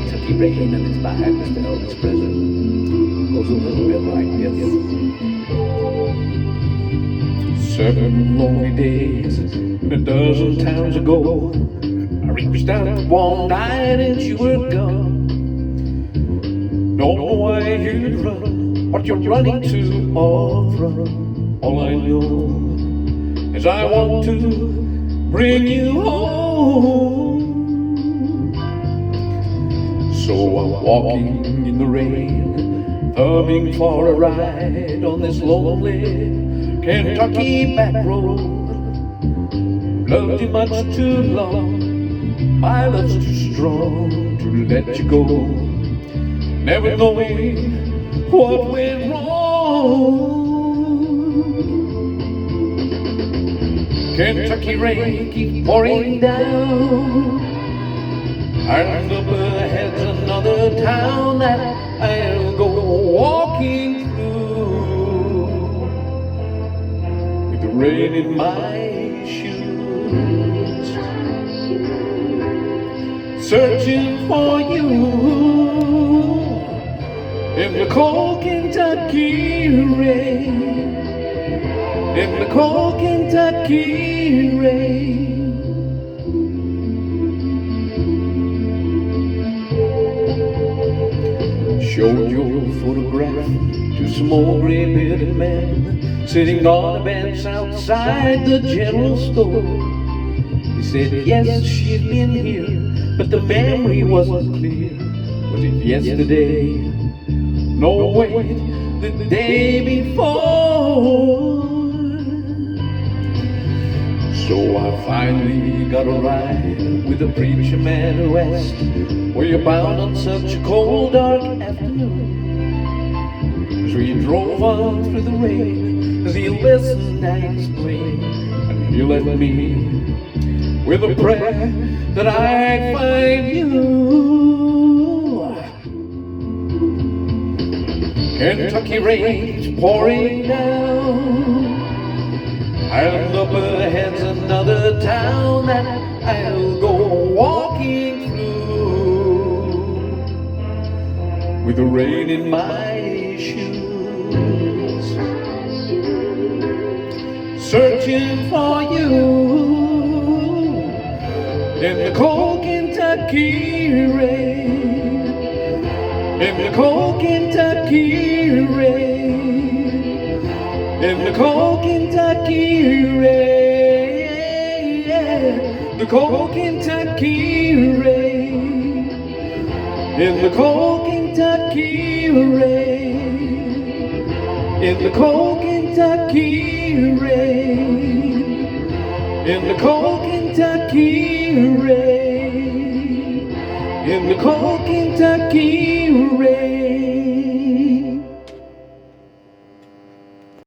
Kentucky Rain, and it's by Mr. Elvis Presley. Goes a little bit like this. 7 lonely days and a dozen times ago, I reached out one night and you were gone. Don't know why you run, what you're running to or from. All I know is I want to bring you home. So I'm walking in the rain, thumbing for a ride on this lonely Kentucky back road. Loved you much too long, my love's too strong to let you go. Never knowing what went wrong. Kentucky rain keeps pouring down, and up ahead's another town that I'll go walking through, with the rain in my shoes, searching for you in the cold Kentucky rain, in the cold Kentucky rain. Showed your photograph to some old gray-bearded man sitting on a bench outside the general store. He said, yes, she'd been here, but the memory wasn't clear. Was it yesterday? No, wait, the day before. So I finally got a ride with a preacher man who asked, were you bound on such a cold, dark afternoon? As we drove on through the rain, as he listened, I explained, and he left me with a prayer that I'd find you. Kentucky rain's pouring down, and up ahead's another town that I'll go walking through, with the rain in my shoes, searching for you in the cold Kentucky rain, in the cold Kentucky rain, in the cold Kentucky rain, the cold Kentucky rain, in the cold Kentucky rain, in the cold Kentucky rain, in the cold Kentucky rain, in the cold Kentucky rain.